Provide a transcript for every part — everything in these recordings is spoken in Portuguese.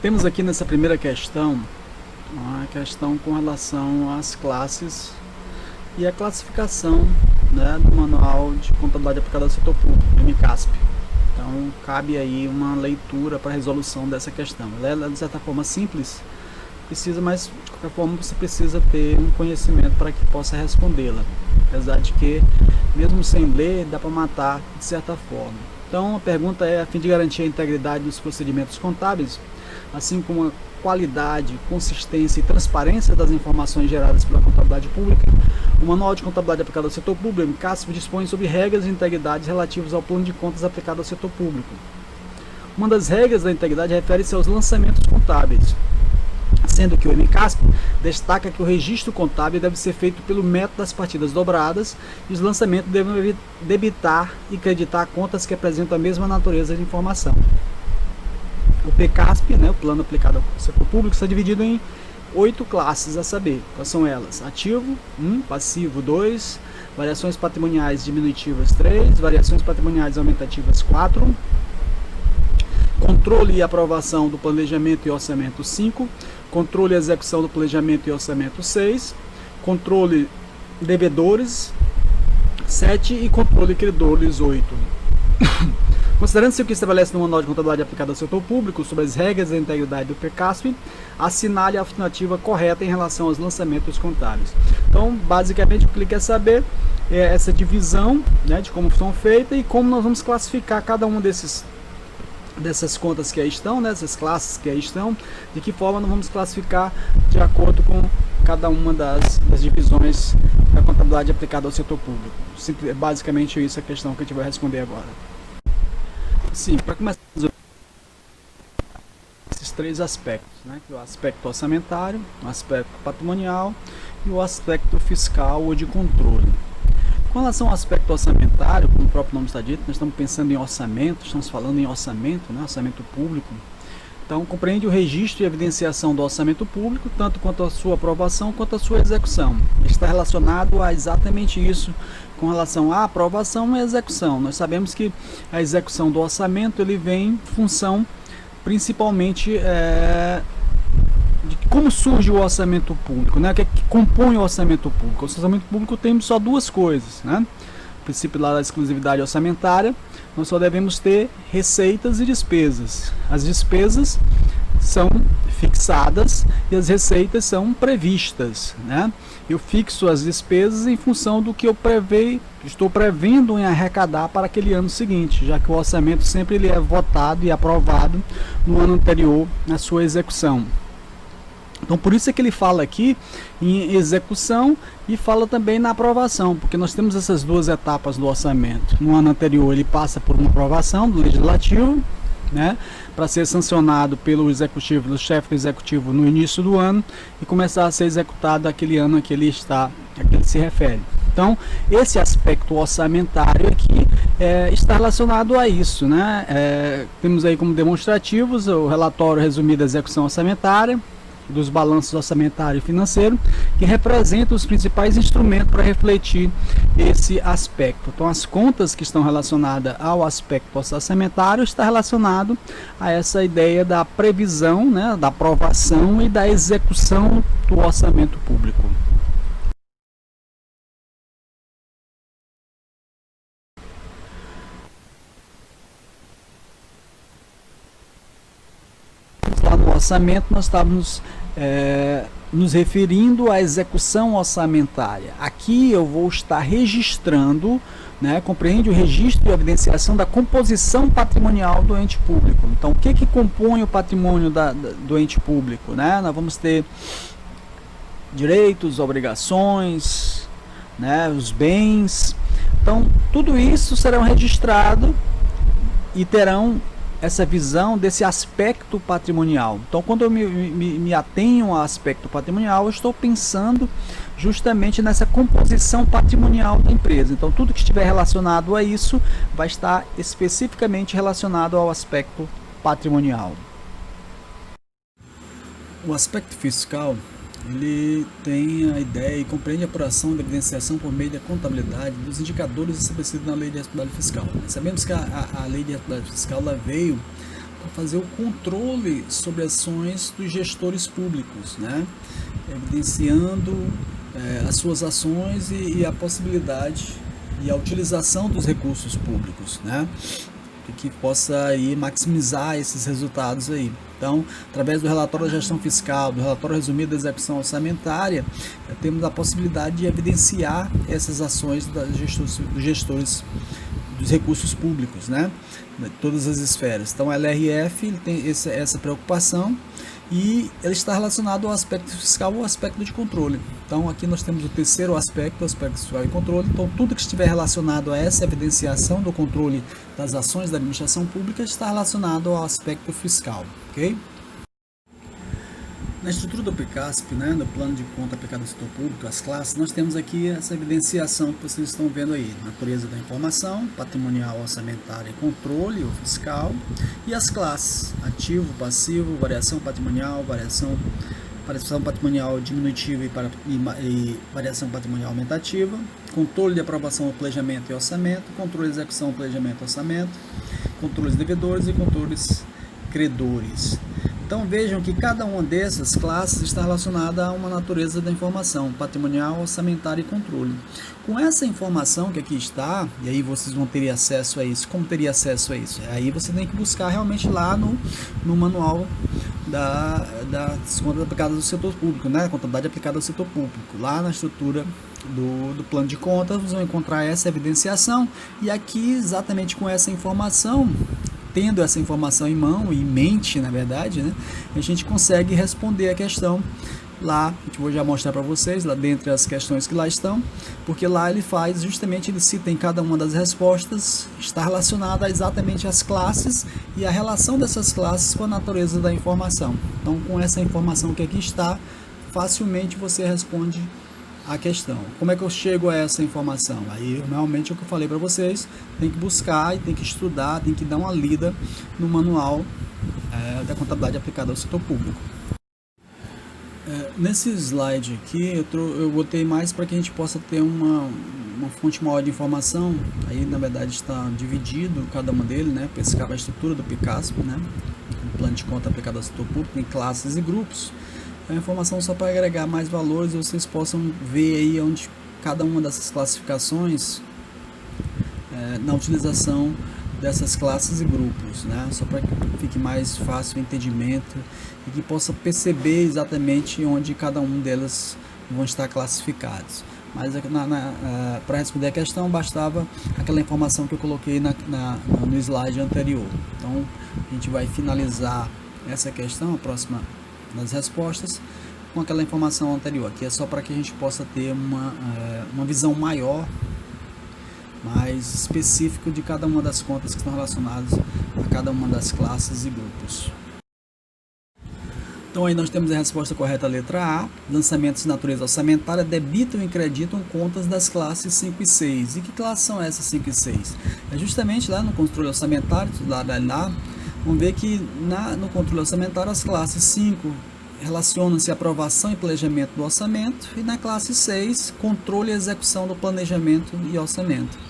Temos aqui nessa primeira questão uma questão com relação às classes e a classificação, né, do Manual de Contabilidade Aplicada ao Setor Público, MCASP. Então cabe aí uma leitura para a resolução dessa questão. Ela é de certa forma simples, mas de qualquer forma você precisa ter um conhecimento para que possa respondê-la. Apesar de que, mesmo sem ler, dá para matar de certa forma. Então a pergunta é: a fim de garantir a integridade dos procedimentos contábeis, assim como a qualidade, consistência e transparência das informações geradas pela contabilidade pública, o Manual de Contabilidade Aplicada ao Setor Público, MCASP, dispõe sobre regras de integridade relativas ao plano de contas aplicado ao setor público. Uma das regras da integridade refere-se aos lançamentos contábeis, sendo que o MCASP destaca que o registro contábil deve ser feito pelo método das partidas dobradas e os lançamentos devem debitar e creditar contas que apresentam a mesma natureza de informação. O PCASP, né, o Plano Aplicado ao Setor Público, está dividido em 8 classes, a saber, quais são elas? Ativo 1, passivo 2, variações patrimoniais diminutivas 3, variações patrimoniais aumentativas 4, controle e aprovação do planejamento e orçamento 5, controle e execução do planejamento e orçamento 6, controle devedores 7 e controle credores 8. Considerando-se o que estabelece no Manual de Contabilidade Aplicada ao Setor Público sobre as regras da integridade do PCASP, assinale a afirmativa correta em relação aos lançamentos contábeis. Então, basicamente, o que ele quer saber é essa divisão, né, de como são feitas e como nós vamos classificar cada um dessas contas que aí estão, né, essas classes que aí estão, de que forma nós vamos classificar de acordo com cada uma das divisões da contabilidade aplicada ao setor público. Basicamente isso é a questão que a gente vai responder agora. Sim, para começar a resolver esses 3 aspectos, né, que é o aspecto orçamentário, o aspecto patrimonial e o aspecto fiscal ou de controle. Com relação ao aspecto orçamentário, como o próprio nome está dito, nós estamos pensando em orçamento, estamos falando em orçamento, né, orçamento público. Então, compreende o registro e evidenciação do orçamento público, tanto quanto a sua aprovação, quanto a sua execução. Está relacionado a exatamente isso, com relação à aprovação e execução. Nós sabemos que a execução do orçamento ele vem em função, principalmente, de como surge o orçamento público, né? O que é que compõe o orçamento público? O orçamento público tem só 2 coisas, né? O princípio lá da exclusividade orçamentária, nós só devemos ter receitas e despesas. As despesas são fixadas e as receitas são previstas, né? Eu fixo as despesas em função do que eu estou prevendo em arrecadar para aquele ano seguinte, já que o orçamento sempre ele é votado e aprovado no ano anterior na sua execução. Então, por isso é que ele fala aqui em execução e fala também na aprovação, porque nós temos essas 2 etapas do orçamento. No ano anterior ele passa por uma aprovação do legislativo, né, para ser sancionado pelo executivo, do chefe do executivo no início do ano e começar a ser executado aquele ano a que ele se refere. Então, esse aspecto orçamentário aqui está relacionado a isso, né? Temos aí como demonstrativos o relatório resumido da execução orçamentária, dos balanços orçamentário e financeiro, que representam os principais instrumentos para refletir esse aspecto. Então, as contas que estão relacionadas ao aspecto orçamentário está relacionado a essa ideia da previsão, né, da aprovação e da execução do orçamento público. Lá no orçamento nós estávamos nos referindo à execução orçamentária. Aqui eu vou estar registrando, né, compreende o registro e evidenciação da composição patrimonial do ente público. Então, o que compõe o patrimônio do ente público, né? Nós vamos ter direitos, obrigações, né, os bens. Então, tudo isso serão registrado e terão essa visão desse aspecto patrimonial. Então, quando eu me atenho ao aspecto patrimonial, eu estou pensando justamente nessa composição patrimonial da empresa. Então, tudo que estiver relacionado a isso vai estar especificamente relacionado ao aspecto patrimonial. O aspecto fiscal, ele tem a ideia e compreende a apuração da evidenciação por meio da contabilidade dos indicadores estabelecidos na Lei de Responsabilidade Fiscal. Sabemos que a Lei de Responsabilidade Fiscal ela veio fazer o controle sobre ações dos gestores públicos, né? Evidenciando as suas ações e a possibilidade e a utilização dos recursos públicos, né? Que possa aí maximizar esses resultados aí. Então, através do relatório da gestão fiscal, do relatório resumido da execução orçamentária, temos a possibilidade de evidenciar essas ações dos gestores dos recursos públicos, né? De todas as esferas. Então, a LRF ele tem essa preocupação e ele está relacionado ao aspecto fiscal ou ao aspecto de controle. Então, aqui nós temos o terceiro aspecto, o aspecto fiscal e controle. Então, tudo que estiver relacionado a essa evidenciação do controle das ações da administração pública está relacionado ao aspecto fiscal, ok? Na estrutura do PICASP, né, no plano de conta aplicado ao setor público, as classes, nós temos aqui essa evidenciação que vocês estão vendo aí, natureza da informação, patrimonial, orçamentária e controle, ou fiscal, e as classes, ativo, passivo, variação patrimonial, variação patrimonial diminutiva e variação patrimonial aumentativa, controle de aprovação do planejamento e orçamento, controle de execução do planejamento e orçamento, controles devedores e controles credores. Então vejam que cada uma dessas classes está relacionada a uma natureza da informação, patrimonial, orçamentária e controle. Com essa informação que aqui está, e aí vocês vão ter acesso a isso, como teria acesso a isso? Aí você tem que buscar realmente lá no manual das contas aplicadas ao setor público, né? Contabilidade aplicada ao setor público. Lá na estrutura do plano de contas, vocês vão encontrar essa evidenciação, e aqui exatamente com essa informação, tendo essa informação em mão e em mente, na verdade, né, a gente consegue responder a questão lá, que eu vou já mostrar para vocês, lá dentre as questões que lá estão, porque lá ele faz, justamente ele cita em cada uma das respostas, está relacionada exatamente às classes e a relação dessas classes com a natureza da informação. Então, com essa informação que aqui está, facilmente você responde a questão. Como é que eu chego a essa informação? Aí, realmente, é o que eu falei para vocês, tem que buscar e tem que estudar, tem que dar uma lida no manual da contabilidade aplicada ao setor público. Nesse slide aqui, eu botei mais para que a gente possa ter uma fonte maior de informação. Aí, na verdade, está dividido cada uma deles, né? Pescar a estrutura do PICASP, né? O plano de conta aplicado ao setor público, em classes e grupos. A informação só para agregar mais valores e vocês possam ver aí onde cada uma dessas classificações na utilização dessas classes e grupos, né? Só para que fique mais fácil o entendimento e que possa perceber exatamente onde cada um delas vão estar classificados. Mas para responder a questão bastava aquela informação que eu coloquei no slide anterior. Então a gente vai finalizar essa questão, a próxima nas respostas, com aquela informação anterior, que é só para que a gente possa ter uma visão maior, mais específica de cada uma das contas que estão relacionadas a cada uma das classes e grupos. Então aí nós temos a resposta correta, a letra A, lançamentos de natureza orçamentária debitam e creditam contas das classes 5 e 6. E que classes são essas 5 e 6? É justamente lá no controle orçamentário, lá, vamos ver que no controle orçamentário as classes 5 relacionam-se à aprovação e planejamento do orçamento e na classe 6, controle e execução do planejamento e orçamento.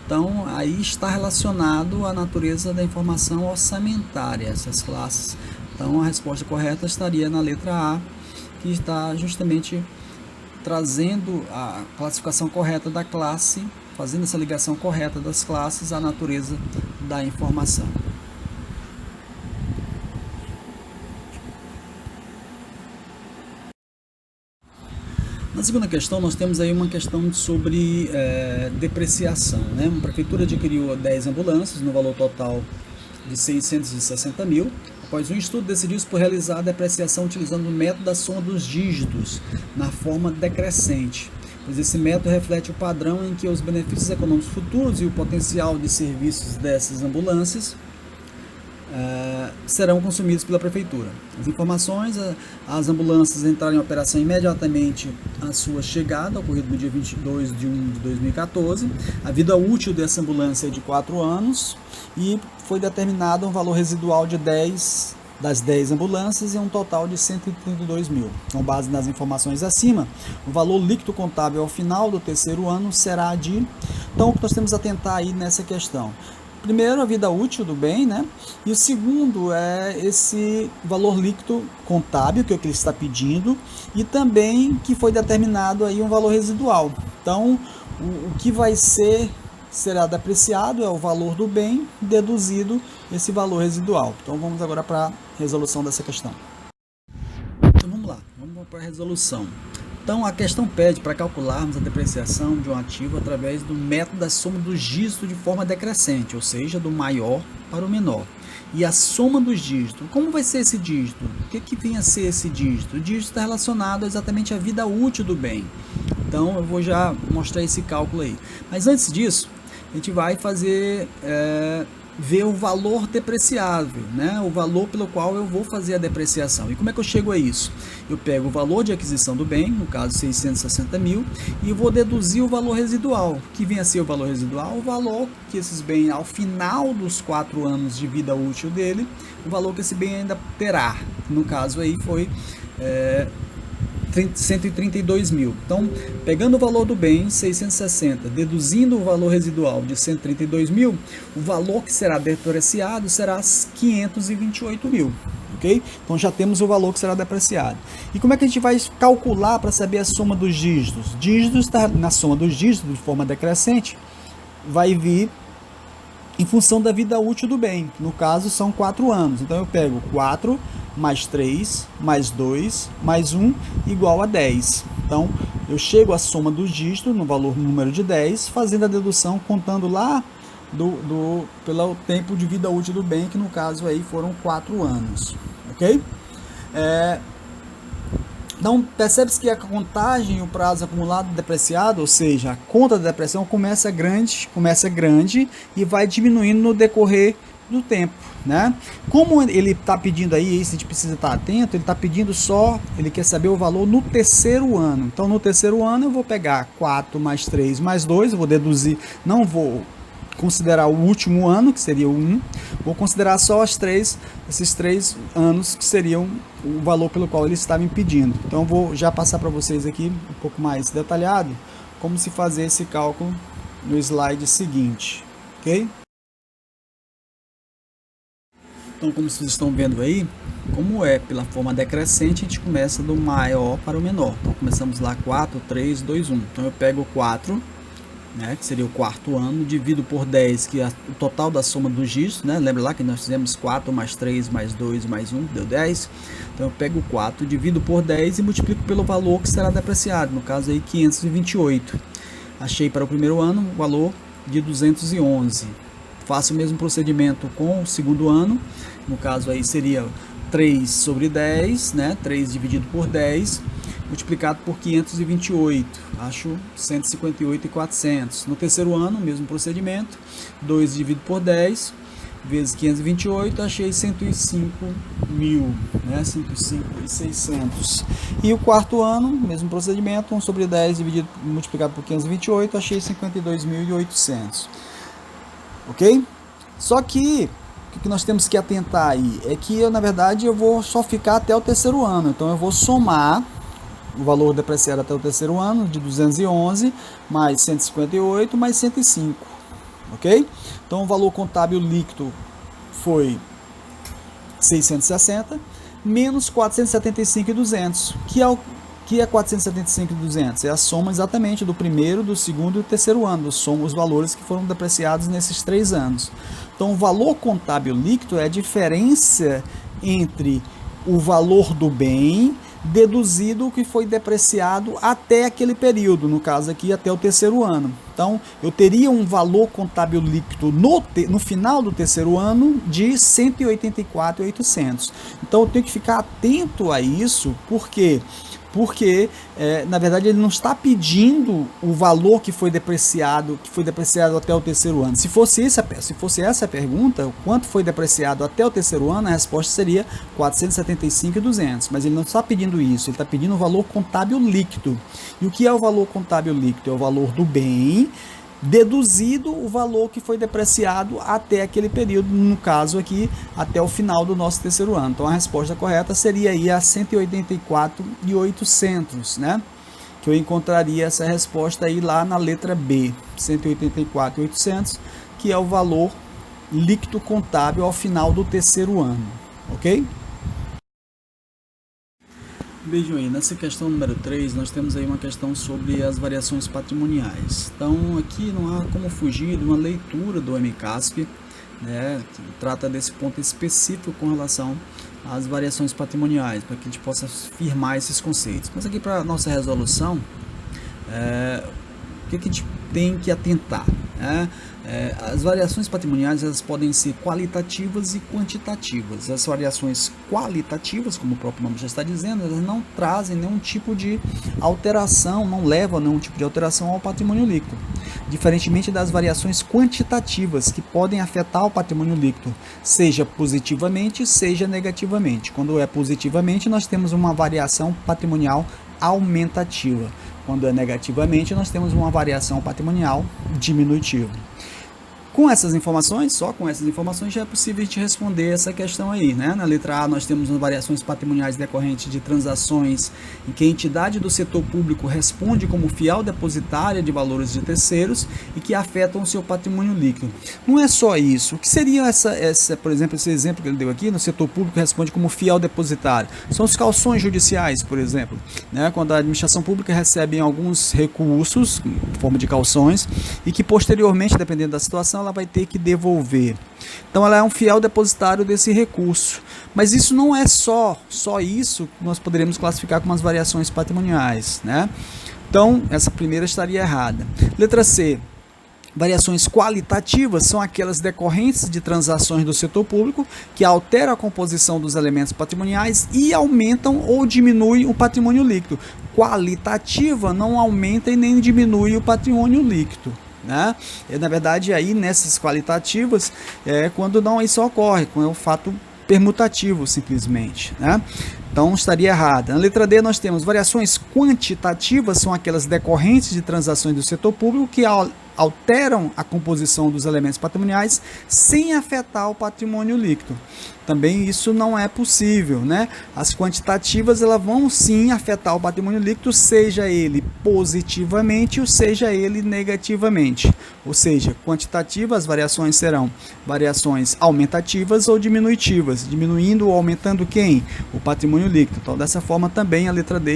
Então, aí está relacionado à natureza da informação orçamentária, essas classes. Então, a resposta correta estaria na letra A, que está justamente trazendo a classificação correta da classe, fazendo essa ligação correta das classes à natureza da informação. Na segunda questão, nós temos aí uma questão sobre depreciação, né? Uma prefeitura adquiriu 10 ambulâncias no valor total de 660 mil. Após um estudo, decidiu-se por realizar a depreciação utilizando o método da soma dos dígitos na forma decrescente, pois esse método reflete o padrão em que os benefícios econômicos futuros e o potencial de serviços dessas ambulâncias serão consumidos pela prefeitura. As informações: as ambulâncias entraram em operação imediatamente à sua chegada, ocorrido no dia 22 de 1 de 2014. A vida útil dessa ambulância é de 4 anos e foi determinado um valor residual de 10 das 10 ambulâncias e um total de 132 mil. Com base nas informações acima, o valor líquido contábil ao final do terceiro ano será de... Então, o que nós temos a tentar aí nessa questão? Primeiro, a vida útil do bem, né? E o segundo é esse valor líquido contábil, que é o que ele está pedindo, e também que foi determinado aí um valor residual. Então, o que vai será depreciado é o valor do bem, deduzido esse valor residual. Então, vamos agora para a resolução dessa questão. Então, vamos lá, vamos para a resolução. Então, a questão pede para calcularmos a depreciação de um ativo através do método da soma dos dígitos de forma decrescente, ou seja, do maior para o menor. E a soma dos dígitos, como vai ser esse dígito? O que vem a ser esse dígito? O dígito está relacionado exatamente à vida útil do bem. Então, eu vou já mostrar esse cálculo aí. Mas antes disso, a gente vai fazer... ver o valor depreciável, né? O valor pelo qual eu vou fazer a depreciação. E como é que eu chego a isso? Eu pego o valor de aquisição do bem, no caso 660 mil, e vou deduzir o valor residual. Que vem a ser o valor residual? O valor que esses bens, ao final dos 4 anos de vida útil dele, o valor que esse bem ainda terá. No caso aí foi 132 mil. Então, pegando o valor do bem, 660, deduzindo o valor residual de 132 mil, o valor que será depreciado será 528 mil. Ok? Então, já temos o valor que será depreciado. E como é que a gente vai calcular para saber a soma dos dígitos? Dígitos, na soma dos dígitos, de forma decrescente, vai vir em função da vida útil do bem. No caso, são 4 anos. Então, eu pego 4 mais 3, mais 2, mais 1, igual a 10. Então, eu chego à soma dos dígitos, no valor número de 10, fazendo a dedução, contando lá pelo tempo de vida útil do bem, que no caso aí foram 4 anos. Ok? Então, percebe-se que a contagem e o prazo acumulado depreciado, ou seja, a conta da depreciação começa grande e vai diminuindo no decorrer do tempo, né? Como ele está pedindo aí, isso a gente precisa estar atento, ele está pedindo ele quer saber o valor no terceiro ano. Então, no terceiro ano eu vou pegar 4 mais 3 mais 2, eu vou deduzir, não vou considerar o último ano, que seria o 1, vou considerar só esses 3 anos, que seriam o valor pelo qual ele estava me pedindo. Então, eu vou já passar para vocês aqui, um pouco mais detalhado, como se fazer esse cálculo no slide seguinte, ok? Então, como vocês estão vendo aí, como é pela forma decrescente, a gente começa do maior para o menor. Então, começamos lá 4, 3, 2, 1. Então, eu pego o 4, né, que seria o quarto ano, divido por 10, que é o total da soma dos dígitos, né? Lembra lá que nós fizemos 4 mais 3 mais 2 mais 1, deu 10. Então, eu pego o 4, divido por 10 e multiplico pelo valor que será depreciado, no caso aí 528. Achei para o primeiro ano o valor de 211. Faço o mesmo procedimento com o segundo ano, no caso aí seria 3 sobre 10, né? 3 dividido por 10, multiplicado por 528, acho 158.400. No terceiro ano, mesmo procedimento, 2 dividido por 10, vezes 528, achei 105 mil, né? 105.600. E o quarto ano, mesmo procedimento, 1 sobre 10 multiplicado por 528, achei 52.800. Ok? Só que o que nós temos que atentar aí é que na verdade eu vou só ficar até o terceiro ano. Então eu vou somar o valor depreciado até o terceiro ano de 211 mais 158 mais 105. Ok? Então o valor contábil líquido foi 660 menos 475.200, que é 475.200? É a soma exatamente do primeiro, do segundo e do terceiro ano, soma os valores que foram depreciados nesses 3 anos. Então, o valor contábil líquido é a diferença entre o valor do bem deduzido o que foi depreciado até aquele período, no caso aqui até o terceiro ano. Então, eu teria um valor contábil líquido no final do terceiro ano de 184.800. Então, eu tenho que ficar atento a isso, porque na verdade ele não está pedindo o valor que foi depreciado até o terceiro ano. Se fosse essa a pergunta, o quanto foi depreciado até o terceiro ano, a resposta seria 475.200, mas ele não está pedindo isso, ele está pedindo o valor contábil líquido. E o que é o valor contábil líquido? É o valor do bem deduzido o valor que foi depreciado até aquele período, no caso aqui, até o final do nosso terceiro ano. Então, a resposta correta seria aí a 184.800, né? Que eu encontraria essa resposta aí lá na letra B, 184.800, que é o valor líquido contábil ao final do terceiro ano, ok? Vejam aí, nessa questão número 3, nós temos aí uma questão sobre as variações patrimoniais. Então, aqui não há como fugir de uma leitura do MCASP, né, que trata desse ponto específico com relação às variações patrimoniais, para que a gente possa firmar esses conceitos. Mas aqui para a nossa resolução, o que a gente tem que atentar? As variações patrimoniais, elas podem ser qualitativas e quantitativas. As variações qualitativas, como o próprio nome já está dizendo, elas não trazem nenhum tipo de alteração, não levam a nenhum tipo de alteração ao patrimônio líquido, diferentemente das variações quantitativas, que podem afetar o patrimônio líquido, seja positivamente, seja negativamente. Quando é positivamente, nós temos uma variação patrimonial aumentativa. Quando é negativamente, nós temos uma variação patrimonial diminutiva. Com essas informações, só com essas informações já é possível a gente responder essa questão aí, né? Na letra A nós temos as variações patrimoniais decorrentes de transações em que a entidade do setor público responde como fiel depositária de valores de terceiros e que afetam o seu patrimônio líquido. Não é só isso. O que seria por exemplo, esse exemplo que ele deu aqui, no setor público responde como fiel depositário? São os calções judiciais, por exemplo, né? Quando a administração pública recebe alguns recursos em forma de calções e que posteriormente, dependendo da situação, ela vai ter que devolver. Então ela é um fiel depositário desse recurso. Mas isso não é só isso que nós poderíamos classificar como as variações patrimoniais, né? Então essa primeira estaria errada. Letra C. Variações qualitativas são aquelas decorrentes de transações do setor público que alteram a composição dos elementos patrimoniais e aumentam ou diminuem o patrimônio líquido. Qualitativa não aumenta e nem diminui o patrimônio líquido, né? Na verdade, aí nessas qualitativas quando não isso ocorre, quando é um fato permutativo simplesmente, né? Então estaria errada. Na letra D nós temos variações quantitativas, são aquelas decorrentes de transações do setor público que alteram a composição dos elementos patrimoniais sem afetar o patrimônio líquido. Também isso não é possível, né? As quantitativas elas vão sim afetar o patrimônio líquido, seja ele positivamente ou seja ele negativamente. Ou seja, quantitativas, as variações serão variações aumentativas ou diminutivas, diminuindo ou aumentando quem? O patrimônio líquido. Então, dessa forma também a letra D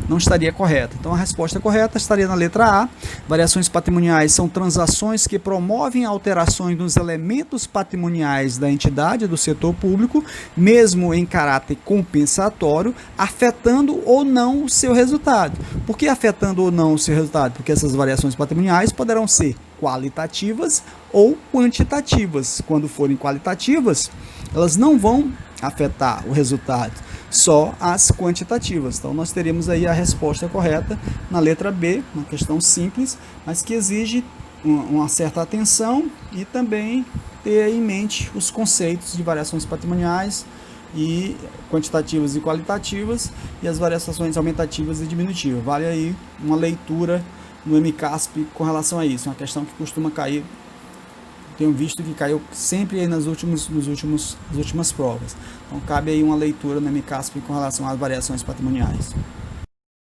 não estaria correta. Então, a resposta correta estaria na letra A. Variações patrimoniais são transações que promovem alterações nos elementos patrimoniais da entidade do setor público, mesmo em caráter compensatório, afetando ou não o seu resultado. Por que afetando ou não o seu resultado? Porque essas variações patrimoniais poderão ser qualitativas ou quantitativas. Quando forem qualitativas, elas não vão afetar o resultado, só as quantitativas. Então nós teríamos aí a resposta correta na letra B, uma questão simples, mas que exige uma certa atenção e também ter em mente os conceitos de variações patrimoniais e quantitativas e qualitativas e as variações aumentativas e diminutivas. Vale aí uma leitura no MCASP com relação a isso, uma questão que costuma cair, tenho visto que caiu sempre aí nas últimas provas. Então cabe aí uma leitura no MCASP com relação às variações patrimoniais.